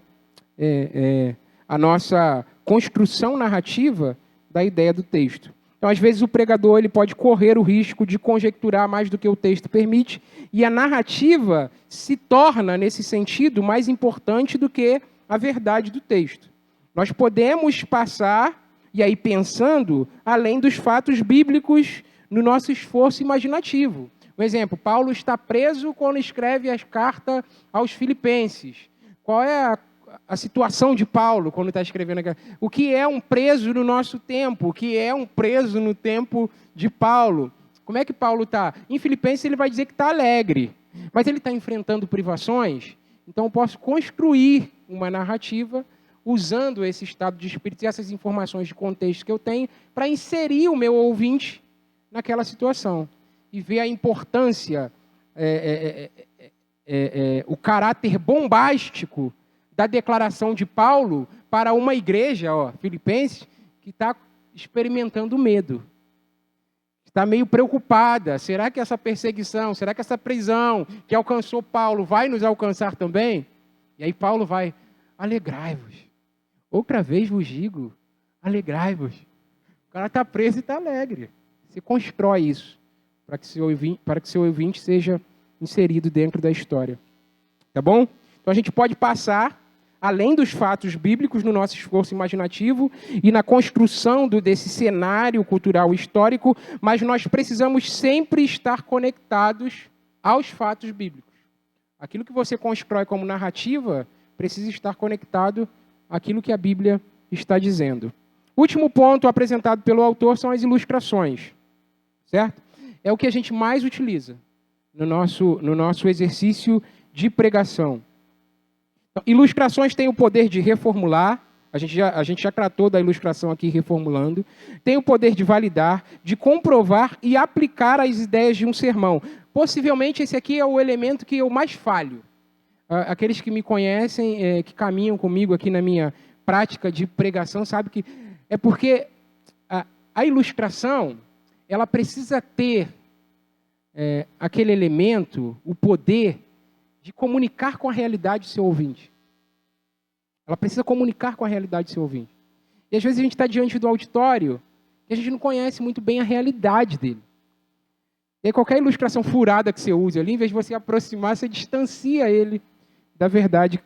a nossa construção narrativa da ideia do texto. Então, às vezes, o pregador ele pode correr o risco de conjecturar mais do que o texto permite, e a narrativa se torna, nesse sentido, mais importante do que a verdade do texto. Nós podemos passar, e aí pensando, além dos fatos bíblicos no nosso esforço imaginativo. Um exemplo, Paulo está preso quando escreve as cartas aos Filipenses. Qual é a situação de Paulo quando está escrevendo aquela? O que é um preso no nosso tempo? O que é um preso no tempo de Paulo? Como é que Paulo está? Em Filipenses ele vai dizer que está alegre, mas ele está enfrentando privações. Então eu posso construir uma narrativa usando esse estado de espírito e essas informações de contexto que eu tenho para inserir o meu ouvinte naquela situação e ver a importância, o caráter bombástico da declaração de Paulo para uma igreja, filipenses, que está experimentando medo. Está meio preocupada. Será que essa perseguição, será que essa prisão que alcançou Paulo vai nos alcançar também? E aí Paulo vai, alegrai-vos. Outra vez vos digo, alegrai-vos. O cara está preso e está alegre. Você constrói isso para que seu ouvinte seja inserido dentro da história. Tá bom? Então a gente pode passar além dos fatos bíblicos no nosso esforço imaginativo e na construção desse cenário cultural histórico, mas nós precisamos sempre estar conectados aos fatos bíblicos. Aquilo que você constrói como narrativa precisa estar conectado àquilo que a Bíblia está dizendo. O último ponto apresentado pelo autor são as ilustrações, certo? É o que a gente mais utiliza no nosso exercício de pregação. Ilustrações têm o poder de reformular, a gente já tratou da ilustração aqui reformulando, tem o poder de validar, de comprovar e aplicar as ideias de um sermão. Possivelmente esse aqui é o elemento que eu mais falho. Aqueles que me conhecem, que caminham comigo aqui na minha prática de pregação, sabem que é porque a ilustração ela precisa ter aquele elemento, o poder de comunicar com a realidade do seu ouvinte. Ela precisa comunicar com a realidade do seu ouvinte. E às vezes a gente está diante do auditório e a gente não conhece muito bem a realidade dele. E aí qualquer ilustração furada que você use ali, em vez de você aproximar, você distancia ele da verdade que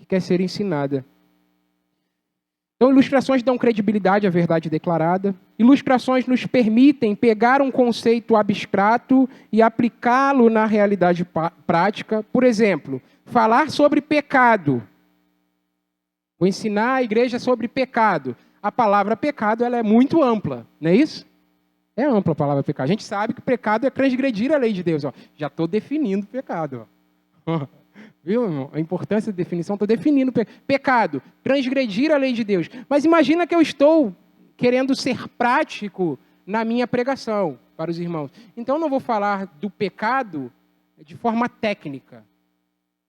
quer ser ensinada. Então, ilustrações dão credibilidade à verdade declarada. Ilustrações nos permitem pegar um conceito abstrato e aplicá-lo na realidade prática. Por exemplo, falar sobre pecado. Vou ensinar a igreja sobre pecado. A palavra pecado ela é muito ampla, não é isso? É ampla a palavra pecado. A gente sabe que pecado é transgredir a lei de Deus. Já estou definindo pecado. Viu, irmão? A importância da definição, estou definindo pecado, transgredir a lei de Deus. Mas imagina que eu estou querendo ser prático na minha pregação para os irmãos. Então não vou falar do pecado de forma técnica,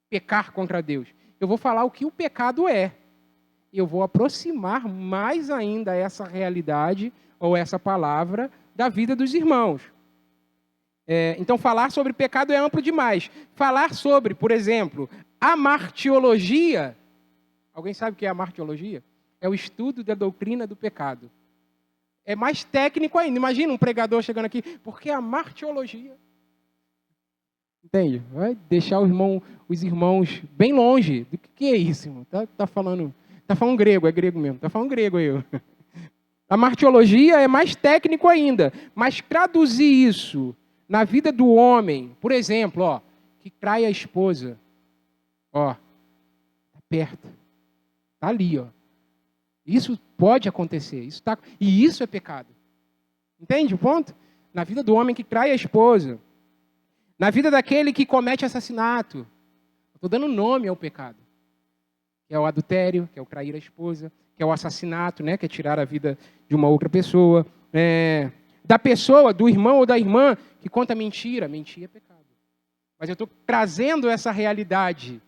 pecar contra Deus. Eu vou falar o que o pecado é. Eu vou aproximar mais ainda essa realidade ou essa palavra da vida dos irmãos. Então, falar sobre pecado é amplo demais. Falar sobre, por exemplo, a martiologia. Alguém sabe o que é a martiologia? É o estudo da doutrina do pecado. É mais técnico ainda. Imagina um pregador chegando aqui. Por que a martiologia? Entende? Vai deixar os irmãos bem longe. Do que é isso, irmão? Tá falando grego, é grego mesmo. Tá falando grego aí. A martiologia é mais técnico ainda. Mas traduzir isso na vida do homem, por exemplo, que trai a esposa, está perto, está ali, Isso pode acontecer. E isso é pecado. Entende o ponto? Na vida do homem que trai a esposa. Na vida daquele que comete assassinato. Estou dando nome ao pecado. Que é o adultério, que é o trair a esposa, que é o assassinato, né? Que é tirar a vida de uma outra pessoa. Da pessoa, do irmão ou da irmã que conta mentira. Mentir é pecado. Mas eu estou trazendo essa realidade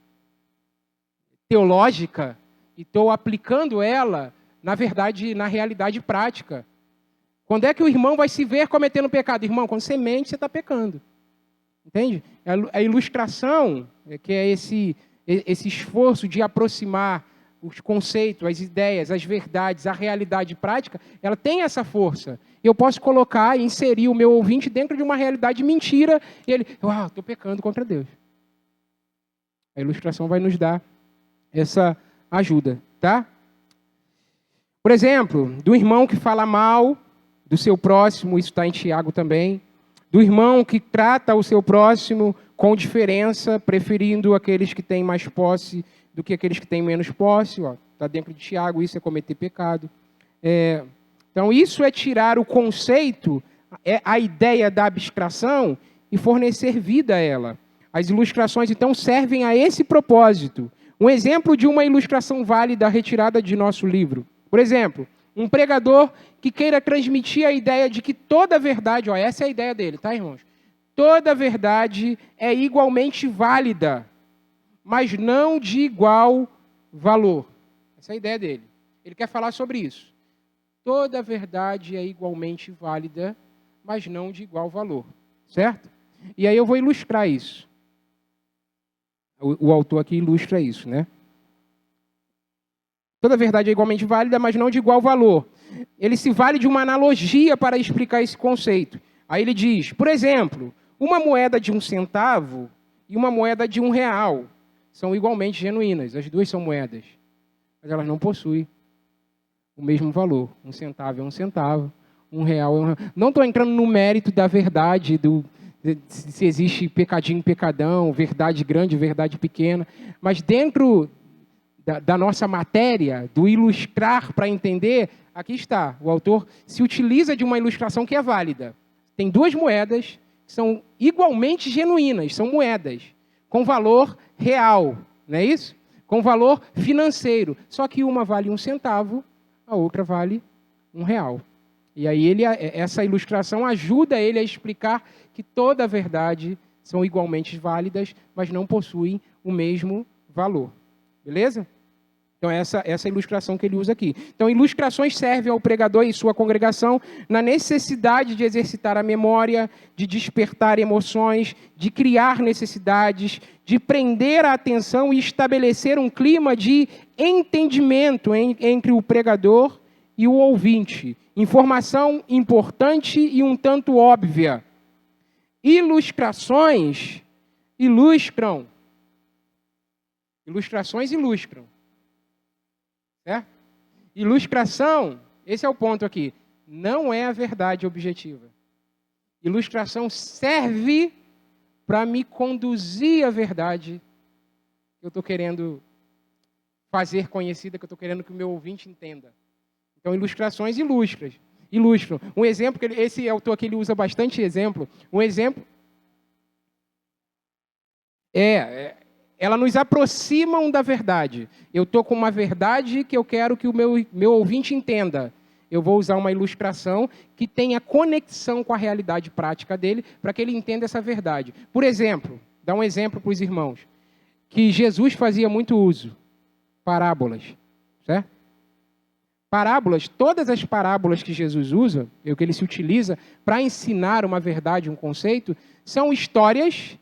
teológica e estou aplicando ela, na verdade, na realidade prática. Quando é que o irmão vai se ver cometendo pecado? Irmão, quando você mente, você está pecando. Entende? A ilustração, que é esse esforço de aproximar os conceitos, as ideias, as verdades, a realidade prática, ela tem essa força. Eu posso colocar e inserir o meu ouvinte dentro de uma realidade mentira e ele, estou pecando contra Deus. A ilustração vai nos dar essa ajuda, tá? Por exemplo, do irmão que fala mal do seu próximo, isso está em Tiago também. Do irmão que trata o seu próximo com diferença, preferindo aqueles que têm mais posse do que aqueles que têm menos posse. Está dentro de Tiago, isso é cometer pecado. Então, isso é tirar o conceito, a ideia da abstração e fornecer vida a ela. As ilustrações, então, servem a esse propósito. Um exemplo de uma ilustração válida retirada de nosso livro. Por exemplo, um pregador que queira transmitir a ideia de que toda verdade, essa é a ideia dele, tá, irmãos? Toda verdade é igualmente válida, mas não de igual valor. Essa é a ideia dele. Ele quer falar sobre isso. Toda verdade é igualmente válida, mas não de igual valor. Certo? E aí eu vou ilustrar isso. O autor aqui ilustra isso, né? Toda verdade é igualmente válida, mas não de igual valor. Ele se vale de uma analogia para explicar esse conceito. Aí ele diz, por exemplo, uma moeda de 1 centavo e uma moeda de R$1 são igualmente genuínas. As duas são moedas, mas elas não possuem o mesmo valor. 1 centavo é 1 centavo, R$1 é R$1. Não estou entrando no mérito da verdade, se existe pecadinho, pecadão, verdade grande, verdade pequena, mas dentro da nossa matéria, do ilustrar para entender, aqui está, o autor se utiliza de uma ilustração que é válida. Tem duas moedas que são igualmente genuínas, são moedas, com valor real, não é isso? Com valor financeiro, só que uma vale 1 centavo, a outra vale R$1. E aí essa ilustração ajuda ele a explicar que toda a verdade são igualmente válidas, mas não possuem o mesmo valor. Beleza? Então, essa ilustração que ele usa aqui. Então, ilustrações servem ao pregador e sua congregação na necessidade de exercitar a memória, de despertar emoções, de criar necessidades, de prender a atenção e estabelecer um clima de entendimento entre o pregador e o ouvinte. Informação importante e um tanto óbvia. Ilustrações ilustram. Ilustrações ilustram. Certo? Ilustração, esse é o ponto aqui, não é a verdade objetiva. Ilustração serve para me conduzir à verdade que eu estou querendo fazer conhecida, que eu estou querendo que o meu ouvinte entenda. Então, ilustrações ilustram. Um exemplo, esse autor aqui ele usa bastante exemplo. Um exemplo ela nos aproximam da verdade. Eu estou com uma verdade que eu quero que o meu ouvinte entenda. Eu vou usar uma ilustração que tenha conexão com a realidade prática dele, para que ele entenda essa verdade. Por exemplo, dá um exemplo para os irmãos, que Jesus fazia muito uso. Parábolas. Certo? Parábolas, todas as parábolas que Jesus usa, o que ele se utiliza para ensinar uma verdade, um conceito, são histórias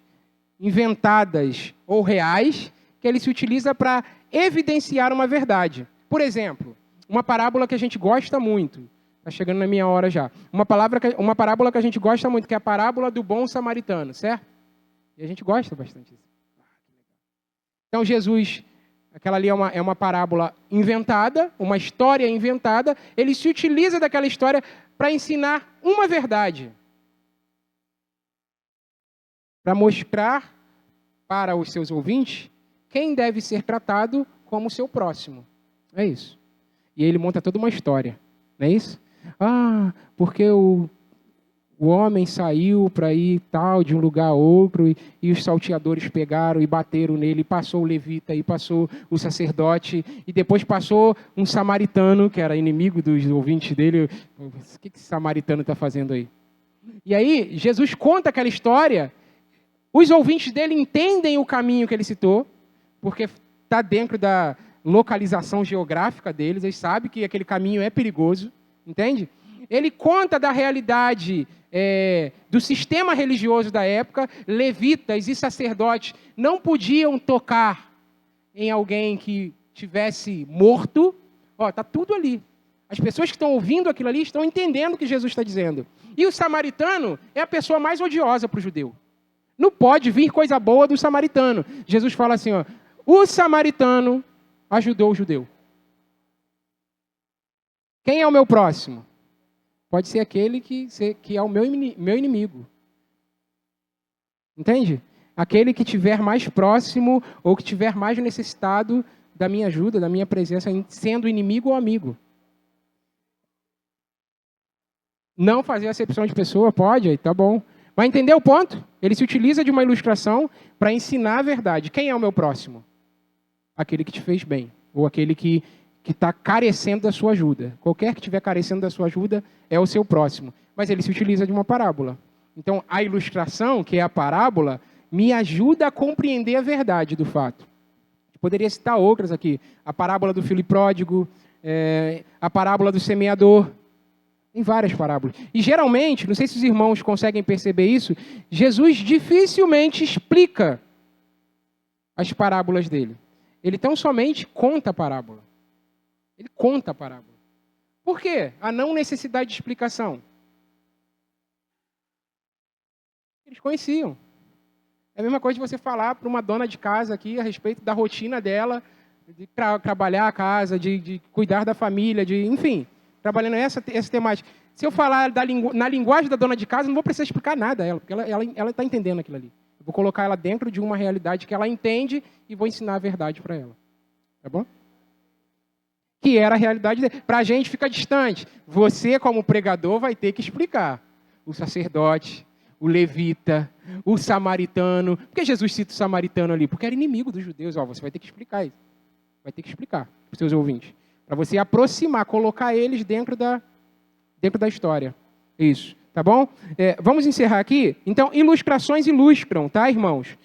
inventadas ou reais, que ele se utiliza para evidenciar uma verdade. Por exemplo, uma parábola que a gente gosta muito, está chegando na minha hora já, uma parábola que a gente gosta muito, que é a parábola do bom samaritano, certo? E a gente gosta bastante disso. Então, Jesus, aquela ali é uma parábola inventada, uma história inventada, ele se utiliza daquela história para ensinar uma verdade. Para mostrar para os seus ouvintes quem deve ser tratado como seu próximo. É isso. E aí ele monta toda uma história, não é isso? Ah, porque o homem saiu para ir tal, de um lugar a outro, e os salteadores pegaram e bateram nele, e passou o levita, e passou o sacerdote, e depois passou um samaritano, que era inimigo dos ouvintes dele. O que esse samaritano está fazendo aí? E aí, Jesus conta aquela história, os ouvintes dele entendem o caminho que ele citou, porque está dentro da localização geográfica deles, eles sabem que aquele caminho é perigoso, entende? Ele conta da realidade do sistema religioso da época. Levitas e sacerdotes não podiam tocar em alguém que tivesse morto. Está tudo ali. As pessoas que estão ouvindo aquilo ali estão entendendo o que Jesus está dizendo. E o samaritano é a pessoa mais odiosa para o judeu. Não pode vir coisa boa do samaritano. Jesus fala assim, o samaritano ajudou o judeu. Quem é o meu próximo? Pode ser aquele que é o meu inimigo. Entende? Aquele que estiver mais próximo ou que estiver mais necessitado da minha ajuda, da minha presença, sendo inimigo ou amigo. Não fazer acepção de pessoa, pode, tá bom. Mas entendeu o ponto? Ele se utiliza de uma ilustração para ensinar a verdade. Quem é o meu próximo? Aquele que te fez bem. Ou aquele que está carecendo da sua ajuda. Qualquer que estiver carecendo da sua ajuda é o seu próximo. Mas ele se utiliza de uma parábola. Então, a ilustração, que é a parábola, me ajuda a compreender a verdade do fato. Eu poderia citar outras aqui. A parábola do filho pródigo, a parábola do semeador. Tem várias parábolas. E geralmente, não sei se os irmãos conseguem perceber isso, Jesus dificilmente explica as parábolas dele. Ele tão somente conta a parábola. Ele conta a parábola. Por quê? A não necessidade de explicação. Eles conheciam. É a mesma coisa de você falar para uma dona de casa aqui a respeito da rotina dela, de trabalhar a casa, de cuidar da família, enfim, trabalhando essa temática. Se eu falar na linguagem da dona de casa, não vou precisar explicar nada a ela, porque ela está entendendo aquilo ali. Eu vou colocar ela dentro de uma realidade que ela entende e vou ensinar a verdade para ela. Tá bom? Que era a realidade dele. Para a gente fica distante. Você, como pregador, vai ter que explicar. O sacerdote, o levita, o samaritano. Por que Jesus cita o samaritano ali? Porque era inimigo dos judeus. Você vai ter que explicar isso. Vai ter que explicar para os seus ouvintes. Para você aproximar, colocar eles dentro da história. Isso. Tá bom? Vamos encerrar aqui. Então, ilustrações ilustram, tá, irmãos?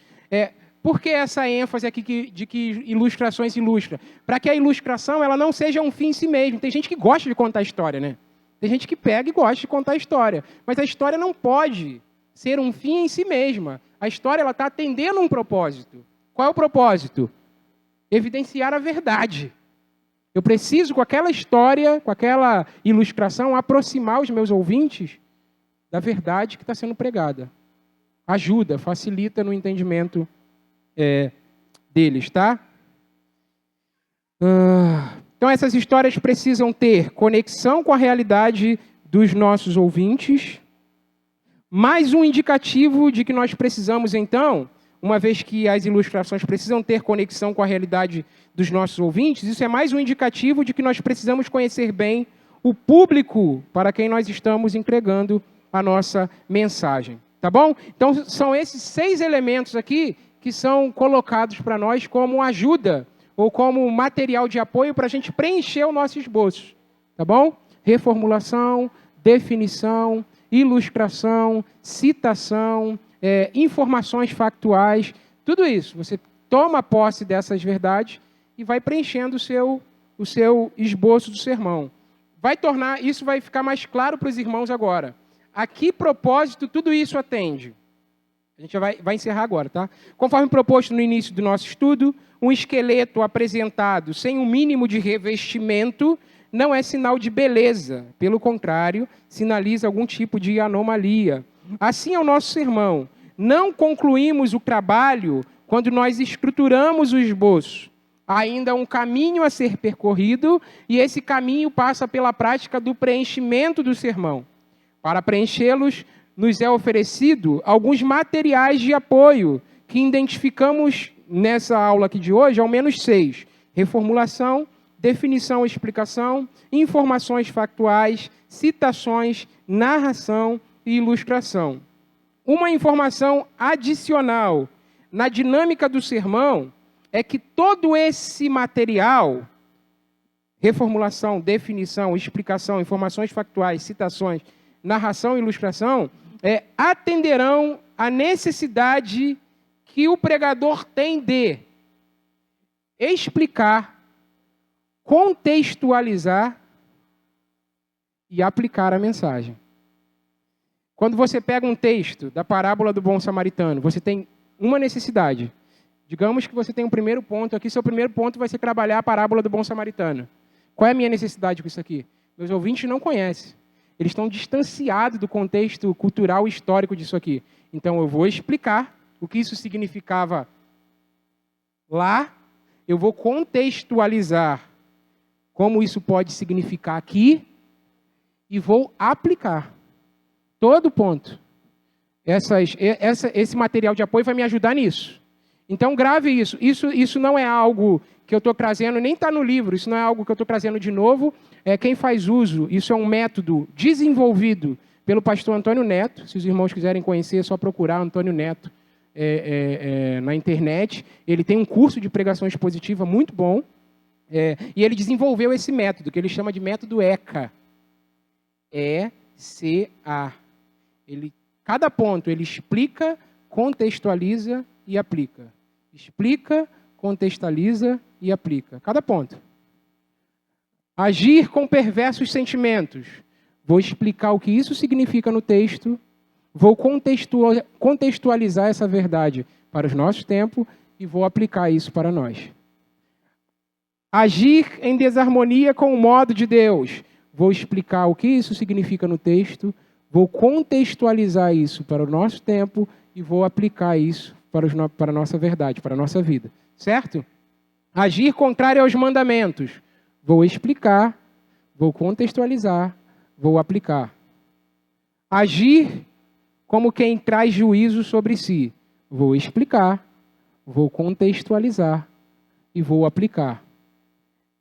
Por que essa ênfase aqui de que ilustrações ilustram? Para que a ilustração ela não seja um fim em si mesmo. Tem gente que gosta de contar história, né? Tem gente que pega e gosta de contar história. Mas a história não pode ser um fim em si mesma. A história ela está atendendo um propósito. Qual é o propósito? Evidenciar a verdade. Eu preciso, com aquela história, com aquela ilustração, aproximar os meus ouvintes da verdade que está sendo pregada. Ajuda, facilita no entendimento deles, tá? Então, essas histórias precisam ter conexão com a realidade dos nossos ouvintes, mais um indicativo de que nós precisamos, então, uma vez que as ilustrações precisam ter conexão com a realidade dos nossos ouvintes, isso é mais um indicativo de que nós precisamos conhecer bem o público para quem nós estamos entregando a nossa mensagem. Tá bom? Então, são esses 6 elementos aqui que são colocados para nós como ajuda ou como material de apoio para a gente preencher o nosso esboço. Tá bom? Reformulação, definição, ilustração, citação, informações factuais, tudo isso. Você toma posse dessas verdades e vai preenchendo o seu esboço do sermão. Isso vai ficar mais claro para os irmãos agora. A que propósito tudo isso atende? A gente vai encerrar agora, tá? Conforme proposto no início do nosso estudo, um esqueleto apresentado sem um mínimo de revestimento não é sinal de beleza. Pelo contrário, sinaliza algum tipo de anomalia. Assim é o nosso sermão. Não concluímos o trabalho quando nós estruturamos o esboço. Há ainda um caminho a ser percorrido e esse caminho passa pela prática do preenchimento do sermão. Para preenchê-los, nos é oferecido alguns materiais de apoio que identificamos nessa aula aqui de hoje, ao menos 6. Reformulação, definição, explicação, informações factuais, citações, narração e ilustração. Uma informação adicional na dinâmica do sermão é que todo esse material, reformulação, definição, explicação, informações factuais, citações, narração e ilustração, atenderão à necessidade que o pregador tem de explicar, contextualizar e aplicar a mensagem. Quando você pega um texto da parábola do bom samaritano, você tem uma necessidade. Digamos que você tem um primeiro ponto aqui, seu primeiro ponto vai ser trabalhar a parábola do bom samaritano. Qual é a minha necessidade com isso aqui? Meus ouvintes não conhecem. Eles estão distanciados do contexto cultural e histórico disso aqui. Então eu vou explicar o que isso significava lá, eu vou contextualizar como isso pode significar aqui e vou aplicar. Todo ponto. Esse material de apoio vai me ajudar nisso. Então, grave isso. Isso não é algo que eu estou trazendo, nem está no livro, isso não é algo que eu estou trazendo de novo. Quem faz uso, isso é um método desenvolvido pelo pastor Antônio Neto. Se os irmãos quiserem conhecer, é só procurar Antônio Neto na internet. Ele tem um curso de pregação expositiva muito bom. E ele desenvolveu esse método, que ele chama de método ECA. E-C-A. Cada ponto ele explica, contextualiza e aplica. Explica, contextualiza e aplica. Cada ponto. Agir com perversos sentimentos. Vou explicar o que isso significa no texto. Vou contextualizar essa verdade para os nossos tempos e vou aplicar isso para nós. Agir em desarmonia com o modo de Deus. Vou explicar o que isso significa no texto. Vou contextualizar isso para o nosso tempo e vou aplicar isso para a nossa verdade, para a nossa vida. Certo? Agir contrário aos mandamentos. Vou explicar, vou contextualizar, vou aplicar. Agir como quem traz juízo sobre si. Vou explicar, vou contextualizar e vou aplicar.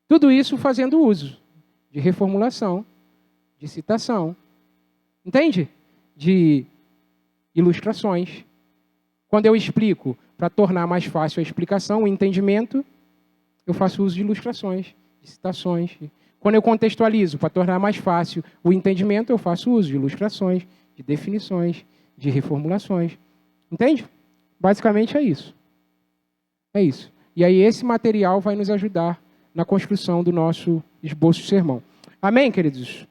Tudo isso fazendo uso de reformulação, de citação, entende? De ilustrações. Quando eu explico, para tornar mais fácil a explicação, o entendimento, eu faço uso de ilustrações, de citações. Quando eu contextualizo, para tornar mais fácil o entendimento, eu faço uso de ilustrações, de definições, de reformulações. Entende? Basicamente é isso. É isso. E aí esse material vai nos ajudar na construção do nosso esboço de sermão. Amém, queridos?